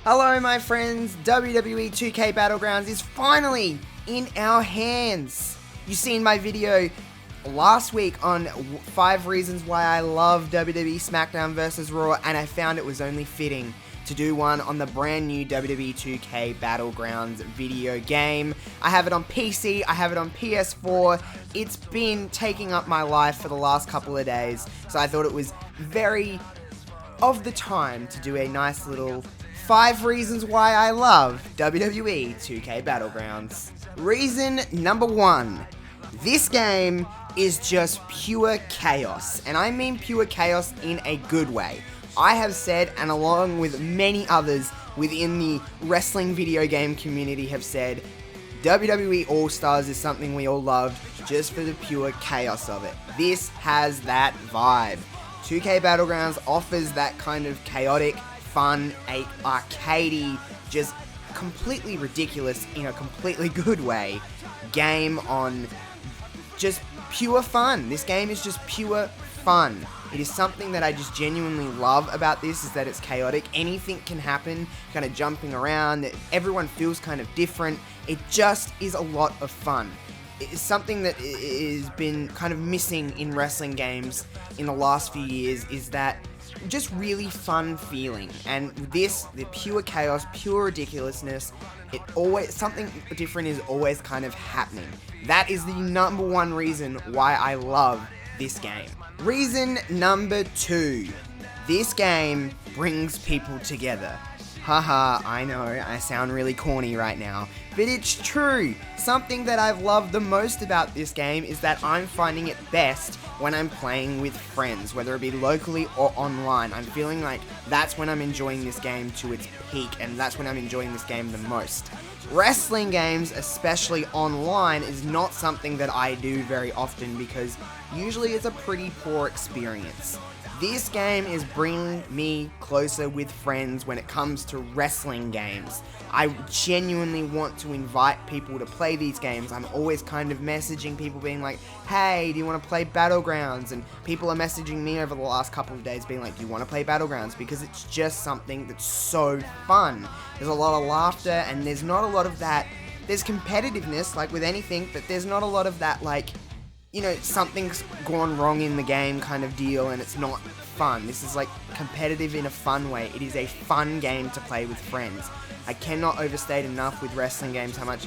Hello my friends, WWE 2K Battlegrounds is finally in our hands. You seen my video last week on 5 reasons why I love WWE SmackDown vs. Raw, and I found it was only fitting to do one on the brand new WWE 2K Battlegrounds video game. I have it on PC, I have it on PS4, it's been taking up my life for the last couple of days, so I thought it was very of the time to do a nice little 5 reasons why I love WWE 2K Battlegrounds. Reason number 1. This game is just pure chaos, and I mean pure chaos in a good way. I have said, and along with many others within the wrestling video game community have said, WWE All-Stars is something we all loved just for the pure chaos of it. This has that vibe. 2K Battlegrounds offers that kind of chaotic, fun, arcadey, just completely ridiculous in a completely good way game on just pure fun. This game is just pure fun. It is something that I just genuinely love about this, is that it's chaotic. Anything can happen, kind of jumping around, everyone feels kind of different. It just is a lot of fun. It's something that has been kind of missing in wrestling games in the last few years, is that just really fun feeling. And this, the pure chaos, pure ridiculousness, something different is always kind of happening. That is the number 1 reason why I love this game. Reason number 2. This game brings people together. Haha, I know, I sound really corny right now, but it's true. Something that I've loved the most about this game is that I'm finding it best when I'm playing with friends, whether it be locally or online. I'm feeling like that's when I'm enjoying this game to its peak, and that's when I'm enjoying this game the most. Wrestling games, especially online, is not something that I do very often because usually it's a pretty poor experience. This game is bringing me closer with friends when it comes to wrestling games. I genuinely want to invite people to play these games. I'm always kind of messaging people being like, hey, do you want to play Battlegrounds? And people are messaging me over the last couple of days being like, do you want to play Battlegrounds? Because it's just something that's so fun. There's a lot of laughter, and there's not a lot of that. There's competitiveness, like with anything, but there's not a lot of that, like, you know, something's gone wrong in the game kind of deal and it's not fun. This is like competitive in a fun way. It is a fun game to play with friends. I cannot overstate enough with wrestling games how much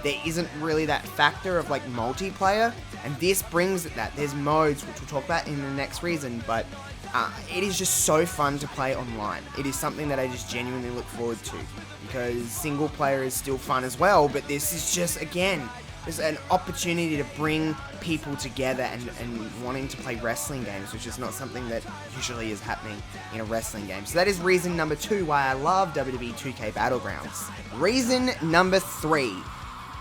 there isn't really that factor of like multiplayer, and this brings it that. There's modes, which we'll talk about in the next reason, but it is just so fun to play online. It is something that I just genuinely look forward to, because single player is still fun as well, but this is just, again, there's an opportunity to bring people together and wanting to play wrestling games, which is not something that usually is happening in a wrestling game. So that is reason number 2 why I love WWE 2K Battlegrounds. Reason number 3.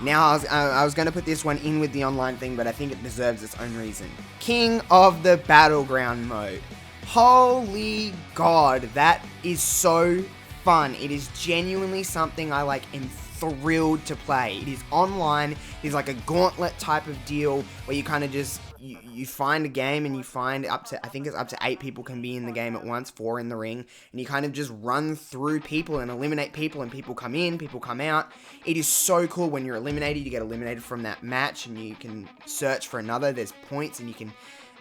Now, I was going to put this one in with the online thing, but I think it deserves its own reason. King of the Battleground mode. Holy God, that is so fun. It is genuinely something I like and thrilled to play. It is online. It is like a gauntlet type of deal where you kind of just you find a game and you find up to, I think it's up to 8 people can be in the game at once, 4 in the ring, and you kind of just run through people and eliminate people, and people come in, people come out. It is so cool. When you're eliminated, you get eliminated from that match and you can search for another. There's points, and you can,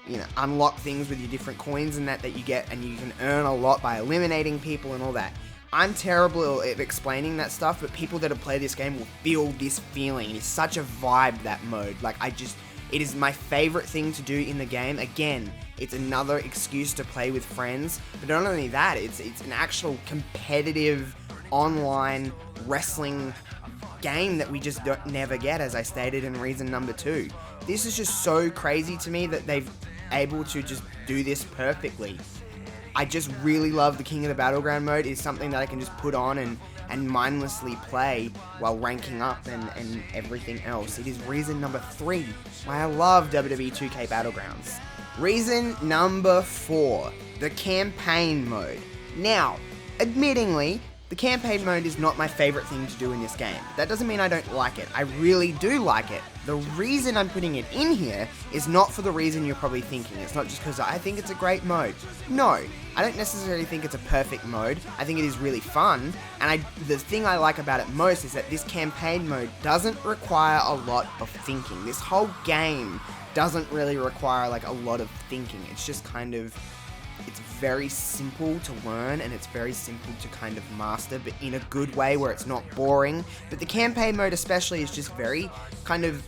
you know, unlock things with your different coins and that you get, and you can earn a lot by eliminating people and all that. I'm terrible at explaining that stuff, but people that have played this game will feel this feeling. It's such a vibe, that mode. Like, it is my favorite thing to do in the game. Again, it's another excuse to play with friends, but not only that, it's an actual competitive online wrestling game that we just never get, as I stated in reason number 2. This is just so crazy to me that they've able to just do this perfectly. I just really love the King of the Battleground mode. It's something that I can just put on and mindlessly play while ranking up and everything else. It is reason number 3 why I love WWE 2K Battlegrounds. Reason number 4, the campaign mode. Now, admittingly, The campaign mode is not my favorite thing to do in this game. That doesn't mean I don't like it. I really do like it. The reason I'm putting it in here is not for the reason you're probably thinking. It's not just because I think it's a great mode. No, I don't necessarily think it's a perfect mode. I think it is really fun, and the thing I like about it most is that this campaign mode doesn't require a lot of thinking. This whole game doesn't really require like a lot of thinking. It's just kind of, it's very simple to learn, and it's very simple to kind of master, but in a good way where it's not boring. But the campaign mode especially is just very kind of,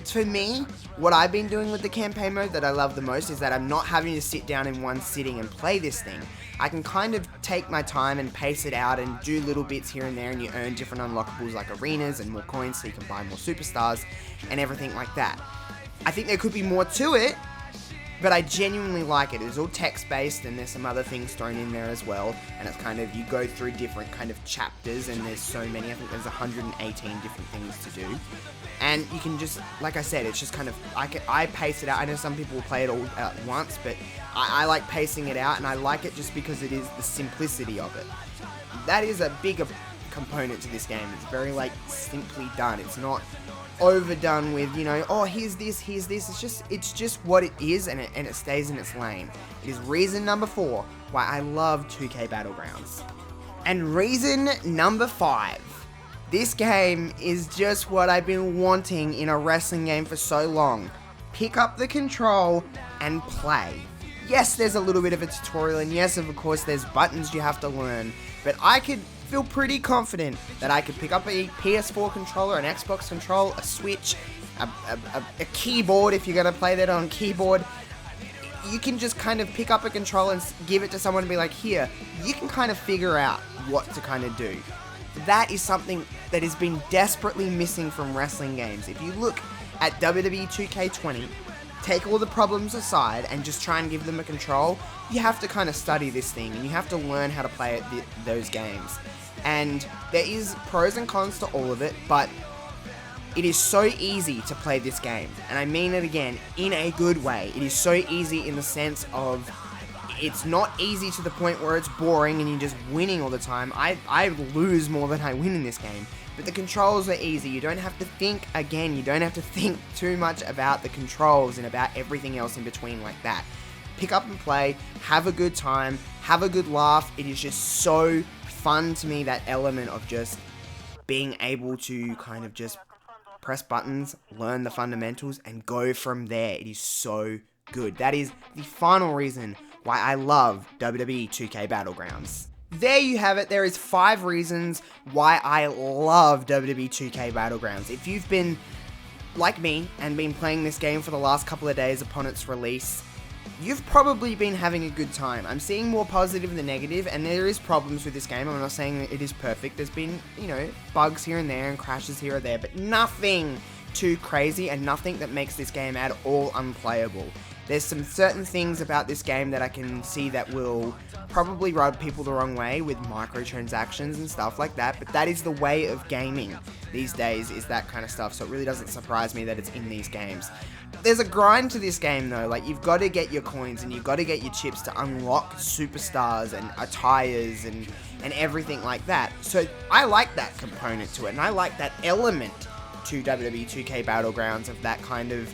for me, what I've been doing with the campaign mode that I love the most is that I'm not having to sit down in one sitting and play this thing. I can kind of take my time and pace it out and do little bits here and there, and you earn different unlockables like arenas and more coins so you can buy more superstars and everything like that. I think there could be more to it, but I genuinely like it. It's all text-based, and there's some other things thrown in there as well, and it's kind of, you go through different kind of chapters, and there's so many. I think there's 118 different things to do, and you can just, like I said, it's just kind of, I pace it out. I know some people will play it all at once, but I like pacing it out, and I like it just because it is the simplicity of it. That is a bigger component to this game. It's very, like, simply done. It's not overdone with, you know, oh, here's this. It's just what it is, and it stays in its lane. It is reason number 4 why I love 2K Battlegrounds. And reason number 5. This game is just what I've been wanting in a wrestling game for so long. Pick up the control and play. Yes, there's a little bit of a tutorial, and yes, of course, there's buttons you have to learn, but I could feel pretty confident that I could pick up a PS4 controller, an Xbox controller, a Switch, a keyboard if you're going to play that on keyboard. You can just kind of pick up a controller and give it to someone and be like, here, you can kind of figure out what to kind of do. That is something that has been desperately missing from wrestling games. If you look at WWE 2K20, take all the problems aside and just try and give them a control, you have to kind of study this thing, and you have to learn how to play those games. And there is pros and cons to all of it, but it is so easy to play this game. And I mean it again, in a good way. It is so easy in the sense of, it's not easy to the point where it's boring and you're just winning all the time. I lose more than I win in this game. But the controls are easy. You don't have to think, again, you don't have to think too much about the controls and about everything else in between like that. Pick up and play, have a good time, have a good laugh. It is just so fun to me, that element of just being able to kind of just press buttons, learn the fundamentals, and go from there. It is so good. That is the final reason why I love WWE 2K Battlegrounds. There you have it. There is 5 reasons why I love WWE 2K Battlegrounds. If you've been like me and been playing this game for the last couple of days upon its release, you've probably been having a good time. I'm seeing more positive than negative, and there is problems with this game. I'm not saying that it is perfect. There's been, you know, bugs here and there and crashes here or there, but nothing too crazy and nothing that makes this game at all unplayable. There's some certain things about this game that I can see that will probably rub people the wrong way with microtransactions and stuff like that, but that is the way of gaming these days, is that kind of stuff, so it really doesn't surprise me that it's in these games. There's a grind to this game though, like you've got to get your coins and you've got to get your chips to unlock superstars and attires and everything like that. So I like that component to it, and I like that element to WWE 2K Battlegrounds of that kind of,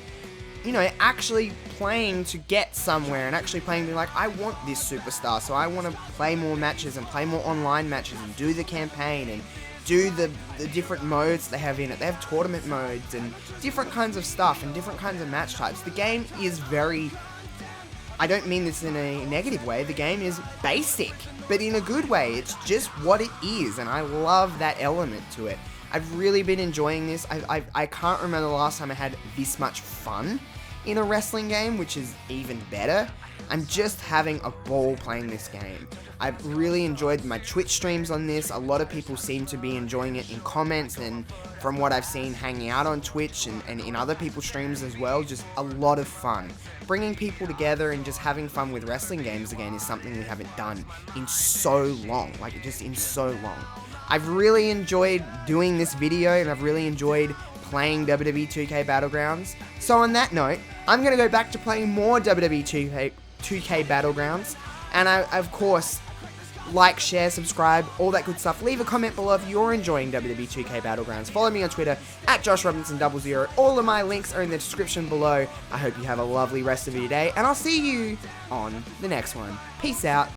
you know, actually playing to get somewhere and actually playing to be like, I want this superstar, so I want to play more matches and play more online matches and do the campaign and do the different modes they have in it. They have tournament modes and different kinds of stuff and different kinds of match types. The game is very, I don't mean this in a negative way, the game is basic, but in a good way. It's just what it is, and I love that element to it. I've really been enjoying this. I can't remember the last time I had this much fun in a wrestling game, which is even better. I'm just having a ball playing this game. I've really enjoyed my Twitch streams on this. A lot of people seem to be enjoying it in comments, and from what I've seen hanging out on Twitch and in other people's streams as well, just a lot of fun. Bringing people together and just having fun with wrestling games again is something we haven't done in so long, like just in so long. I've really enjoyed doing this video, and I've really enjoyed playing WWE 2K Battlegrounds. So on that note, I'm going to go back to playing more WWE 2K Battlegrounds, and I, of course, like, share, subscribe, all that good stuff. Leave a comment below if you're enjoying WWE 2K Battlegrounds. Follow me on Twitter at JoshRobinson00. All of my links are in the description below. I hope you have a lovely rest of your day, and I'll see you on the next one. Peace out.